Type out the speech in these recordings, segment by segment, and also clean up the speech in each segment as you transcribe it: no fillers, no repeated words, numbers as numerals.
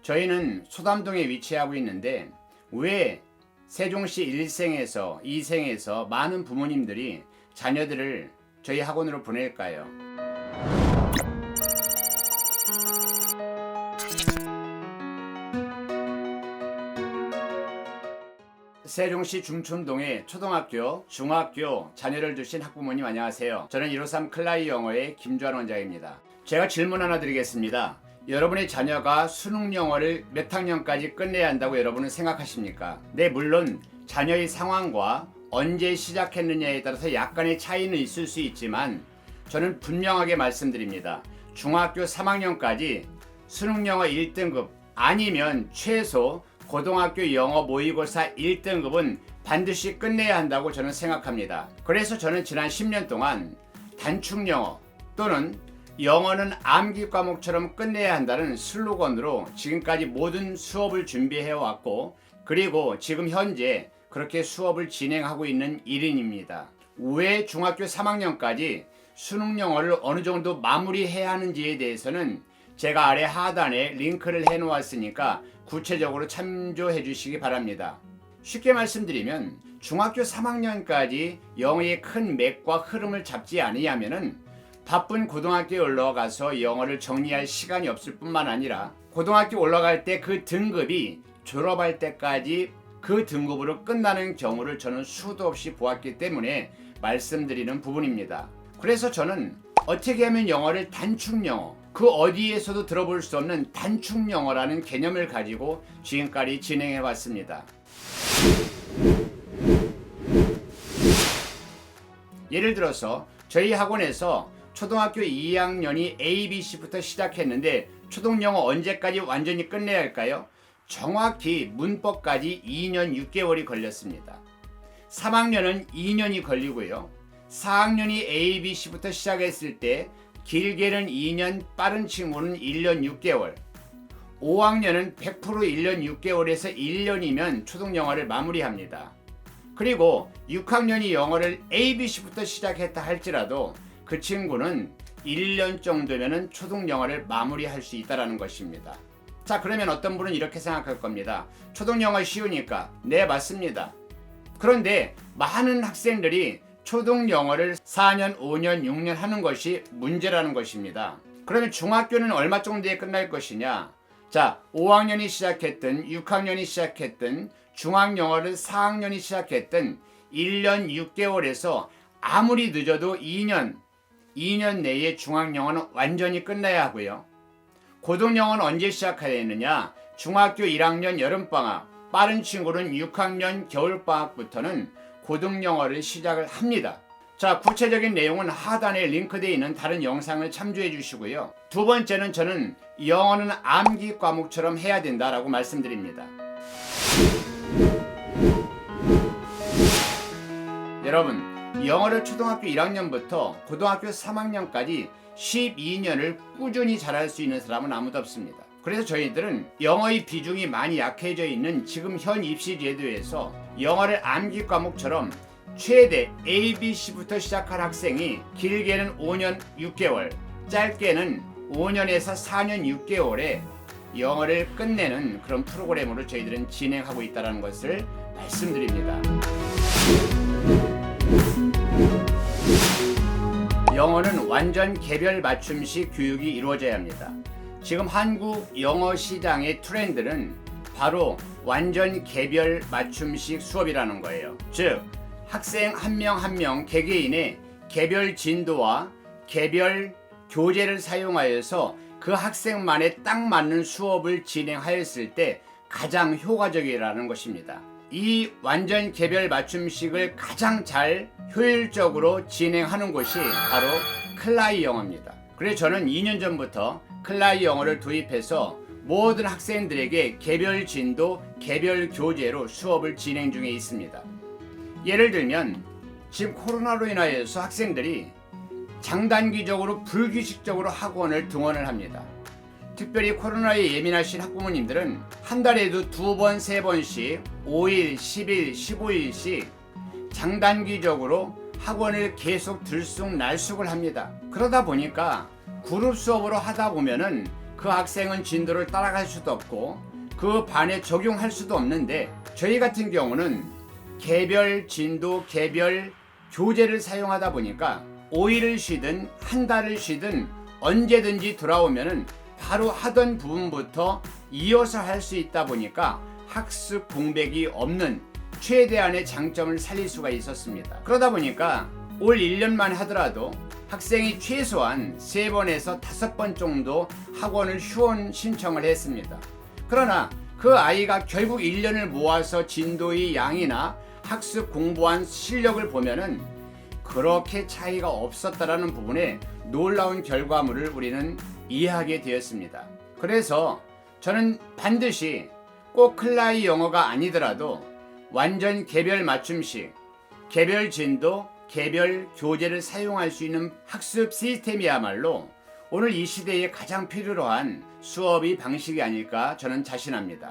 저희는 소담동에 위치하고 있는데 왜 세종시 1생에서 2생에서 많은 부모님들이 자녀들을 저희 학원으로 보낼까요? 세종시 중촌동에 초등학교, 중학교 자녀를 두신 학부모님 안녕하세요. 저는 153 클라이 영어의 김주환 원장입니다. 제가 질문 하나 드리겠습니다. 여러분의 자녀가 수능 영어를 몇 학년까지 끝내야 한다고 여러분은 생각하십니까? 네, 물론 자녀의 상황과 언제 시작했느냐에 따라서 약간의 차이는 있을 수 있지만 저는 분명하게 말씀드립니다. 중학교 3학년까지 수능 영어 1등급 아니면 최소 고등학교 영어 모의고사 1등급은 반드시 끝내야 한다고 저는 생각합니다. 그래서 저는 지난 10년 동안 단축 영어 또는 영어는 암기 과목처럼 끝내야 한다는 슬로건으로 지금까지 모든 수업을 준비해 왔고, 그리고 지금 현재 그렇게 수업을 진행하고 있는 일인입니다. 왜 중학교 3학년까지 수능 영어를 어느 정도 마무리해야 하는지에 대해서는 제가 아래 하단에 링크를 해 놓았으니까 구체적으로 참조해 주시기 바랍니다. 쉽게 말씀드리면 중학교 3학년까지 영어의 큰 맥과 흐름을 잡지 아니하면은 바쁜 고등학교에 올라가서 영어를 정리할 시간이 없을 뿐만 아니라 고등학교 올라갈 때 그 등급이 졸업할 때까지 그 등급으로 끝나는 경우를 저는 수도 없이 보았기 때문에 말씀드리는 부분입니다. 그래서 저는 어떻게 하면 영어를 단축 영어, 그 어디에서도 들어볼 수 없는 단축 영어라는 개념을 가지고 지금까지 진행해 왔습니다. 예를 들어서 저희 학원에서 초등학교 2학년이 ABC부터 시작했는데 초등 영어 언제까지 완전히 끝내야 할까요? 정확히 문법까지 2년 6개월이 걸렸습니다. 3학년은 2년이 걸리고요. 4학년이 ABC부터 시작했을 때 길게는 2년, 빠른 친구는 1년 6개월. 5학년은 100% 1년 6개월에서 1년이면 초등 영어를 마무리합니다. 그리고 6학년이 영어를 ABC부터 시작했다 할지라도 그 친구는 1년 정도면 초등 영어를 마무리할 수 있다는 것입니다. 자, 그러면 어떤 분은 이렇게 생각할 겁니다. 초등 영어 쉬우니까. 네, 맞습니다. 그런데 많은 학생들이 초등 영어를 4년, 5년, 6년 하는 것이 문제라는 것입니다. 그러면 중학교는 얼마 정도에 끝날 것이냐? 자, 5학년이 시작했든 6학년이 시작했든 중학영어를 4학년이 시작했든 1년 6개월에서 아무리 늦어도 2년 내에 중학영어는 완전히 끝나야 하고요. 고등영어는 언제 시작해야 되느냐? 중학교 1학년 여름방학, 빠른 친구는 6학년 겨울방학부터는 고등영어를 시작을 합니다. 자, 구체적인 내용은 하단에 링크되어 있는 다른 영상을 참조해 주시고요. 두 번째는 저는 영어는 암기 과목처럼 해야 된다라고 말씀드립니다. 여러분, 영어를 초등학교 1학년부터 고등학교 3학년까지 12년을 꾸준히 잘할 수 있는 사람은 아무도 없습니다. 그래서 저희들은 영어의 비중이 많이 약해져 있는 지금 현 입시 제도에서 영어를 암기 과목처럼 최대 ABC부터 시작한 학생이 길게는 5년 6개월, 짧게는 5년에서 4년 6개월에 영어를 끝내는 그런 프로그램으로 저희들은 진행하고 있다는 것을 말씀드립니다. 영어는 완전 개별 맞춤식 교육이 이루어져야 합니다. 지금 한국 영어 시장의 트렌드는 바로 완전 개별 맞춤식 수업이라는 거예요. 즉, 학생 한 명 한 명 개개인의 개별 진도와 개별 교재를 사용하여서 그 학생만에 딱 맞는 수업을 진행하였을 때 가장 효과적이라는 것입니다. 이 완전 개별 맞춤식을 가장 잘 효율적으로 진행하는 곳이 바로 클라이 영어입니다. 그래서 저는 2년 전부터 클라이 영어를 도입해서 모든 학생들에게 개별 진도, 개별 교재로 수업을 진행 중에 있습니다. 예를 들면 지금 코로나로 인하여서 학생들이 장단기적으로 불규칙적으로 학원을 등원을 합니다. 특별히 코로나에 예민하신 학부모님들은 한 달에도 2번, 3번씩 5일, 10일, 15일씩 장단기적으로 학원을 계속 들쑥날쑥을 합니다. 그러다 보니까 그룹 수업으로 하다 보면은 그 그 학생은 진도를 따라갈 수도 없고 그 반에 적용할 수도 없는데, 저희 같은 경우는 개별 진도, 개별 교재를 사용하다 보니까 5일을 쉬든 한 달을 쉬든 언제든지 돌아오면은 바로 하던 부분부터 이어서 할 수 있다 보니까 학습 공백이 없는 최대한의 장점을 살릴 수가 있었습니다. 그러다 보니까 올 1년만 하더라도 학생이 최소한 3번에서 5번 정도 학원을 휴원 신청을 했습니다. 그러나 그 아이가 결국 1년을 모아서 진도의 양이나 학습 공부한 실력을 보면은 그렇게 차이가 없었다라는 부분에 놀라운 결과물을 우리는 이해하게 되었습니다. 그래서 저는 반드시 꼭 클라이 영어가 아니더라도 완전 개별 맞춤식, 개별 진도, 개별 교재를 사용할 수 있는 학습 시스템이야말로 오늘 이 시대에 가장 필요로 한 수업의 방식이 아닐까 저는 자신합니다.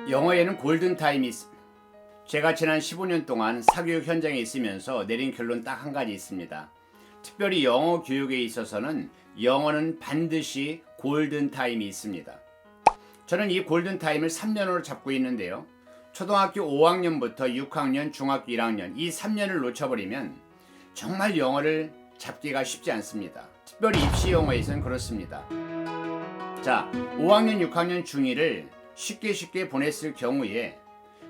영어에는 골든타임이 있습니다. 제가 지난 15년 동안 사교육 현장에 있으면서 내린 결론 딱 한 가지 있습니다. 특별히 영어 교육에 있어서는 영어는 반드시 골든타임이 있습니다. 저는 이 골든타임을 3년으로 잡고 있는데요. 초등학교 5학년부터 6학년, 중학교 1학년 이 3년을 놓쳐버리면 정말 영어를 잡기가 쉽지 않습니다. 특별히 입시 영어에서는 그렇습니다. 자, 5학년, 6학년, 중1을 쉽게 보냈을 경우에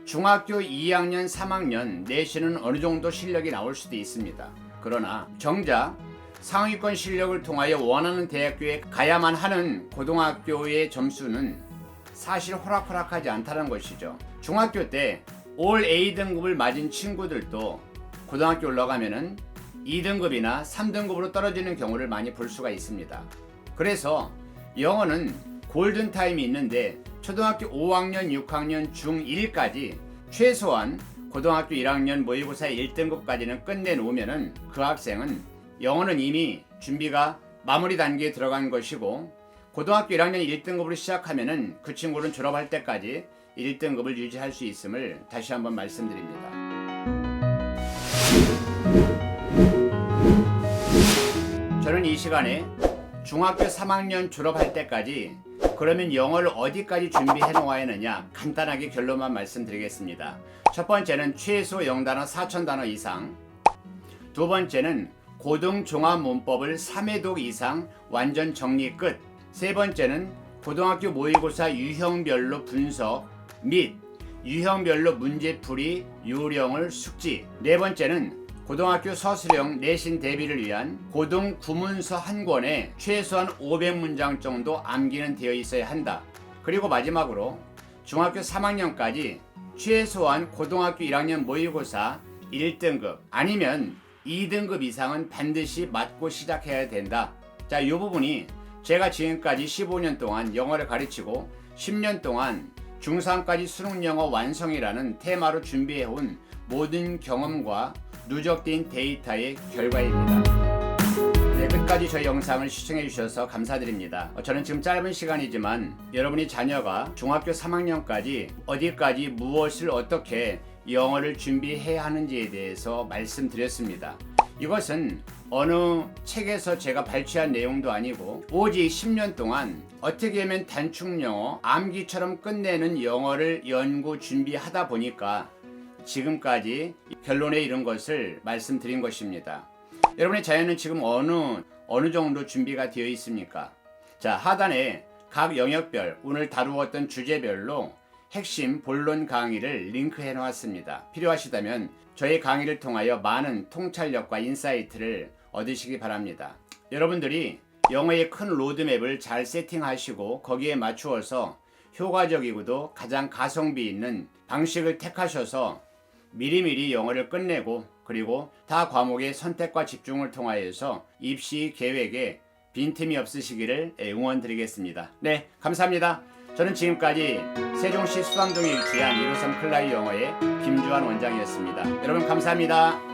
중학교 2학년, 3학년 내신은 어느 정도 실력이 나올 수도 있습니다. 그러나 정작 상위권 실력을 통하여 원하는 대학교에 가야만 하는 고등학교의 점수는 사실 호락호락하지 않다는 것이죠. 중학교 때 올 A등급을 맞은 친구들도 고등학교 올라가면은 2등급이나 3등급으로 떨어지는 경우를 많이 볼 수가 있습니다. 그래서 영어는 골든타임이 있는데 초등학교 5학년, 6학년, 중1까지 최소한 고등학교 1학년 모의고사 1등급까지는 끝내놓으면은 그 학생은 영어는 이미 준비가 마무리 단계에 들어간 것이고, 고등학교 1학년 1등급으로 시작하면은 그 친구는 졸업할 때까지 1등급을 유지할 수 있음을 다시 한번 말씀드립니다. 저는 이 시간에 중학교 3학년 졸업할 때까지 그러면 영어를 어디까지 준비해 놓아야 하느냐 간단하게 결론만 말씀드리겠습니다. 첫 번째는 최소 0단어 4,000단어 이상, 두 번째는 고등 종합 문법을 3회독 이상 완전 정리 끝, 세 번째는 고등학교 모의고사 유형별로 분석 및 유형별로 문제풀이 요령을 숙지, 네 번째는 고등학교 서술형 내신 대비를 위한 고등 구문서 한 권에 최소한 500문장 정도 암기는 되어 있어야 한다. 그리고 마지막으로 중학교 3학년까지 최소한 고등학교 1학년 모의고사 1등급 아니면 2등급 이상은 반드시 맞고 시작해야 된다. 자, 이 부분이 제가 지금까지 15년 동안 영어를 가르치고 10년 동안 중3까지 수능영어 완성이라는 테마로 준비해온 모든 경험과 누적된 데이터의 결과입니다. 네, 끝까지 저희 영상을 시청해 주셔서 감사드립니다. 저는 지금 짧은 시간이지만 여러분이 자녀가 중학교 3학년까지 어디까지 무엇을 어떻게 영어를 준비해야 하는지에 대해서 말씀드렸습니다. 이것은 어느 책에서 제가 발췌한 내용도 아니고 오직 10년 동안 어떻게 하면 단축영어, 암기처럼 끝내는 영어를 연구 준비하다 보니까 지금까지 결론에 이른 것을 말씀드린 것입니다. 여러분의 자녀는 지금 어느 정도 준비가 되어 있습니까? 자, 하단에 각 영역별 오늘 다루었던 주제별로 핵심 본론 강의를 링크해 놓았습니다. 필요하시다면 저희 강의를 통하여 많은 통찰력과 인사이트를 얻으시기 바랍니다. 여러분들이 영어의 큰 로드맵을 잘 세팅하시고 거기에 맞추어서 효과적이고도 가장 가성비 있는 방식을 택하셔서 미리미리 영어를 끝내고 그리고 타 과목의 선택과 집중을 통하여서 입시 계획에 빈틈이 없으시기를 응원드리겠습니다. 네, 감사합니다. 저는 지금까지 세종시 수당동에 위치한 153 클라이 영어의 김주환 원장이었습니다. 여러분 감사합니다.